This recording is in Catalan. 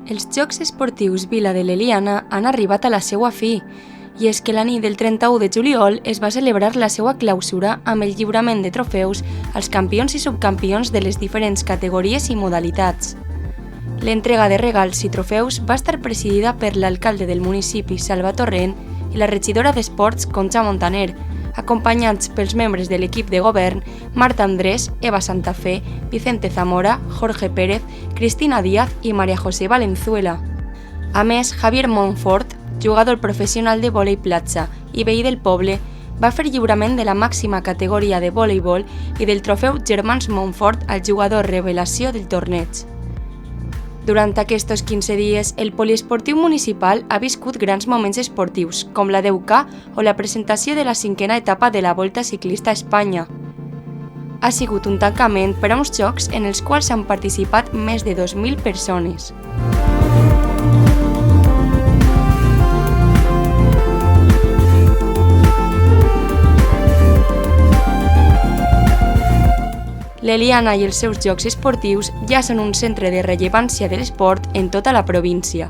Els Jocs Esportius Vila de l'Eliana han arribat a la seva fi, i és que la nit del 31 de juliol es va celebrar la seva clausura amb el lliurament de trofeus als campions i subcampions de les diferents categories i modalitats. L'entrega de regals i trofeus va estar presidida per l'alcalde del municipi, Salva Torrent, i la regidora d'Esports, Concha Montaner, acompanyats pels membres de l'equip de govern Marta Andrés, Eva Santafé, Vicente Zamora, Jorge Pérez, Cristina Díaz i María José Valenzuela. A més, Javier Montfort, jugador professional de vòlei platja i veí del poble, va fer lliurament de la màxima categoria de voleibol i del trofeu Germans Montfort al jugador revelació del torneig. Durant aquests 15 dies, el poliesportiu municipal ha viscut grans moments esportius, com la 10K o la presentació de la 5a etapa de la Volta Ciclista a Espanya. Ha sigut un tancament per a uns jocs en els quals han participat més de 2.000 persones. L'Eliana i els seus jocs esportius ja són un centre de rellevància de l'esport en tota la província.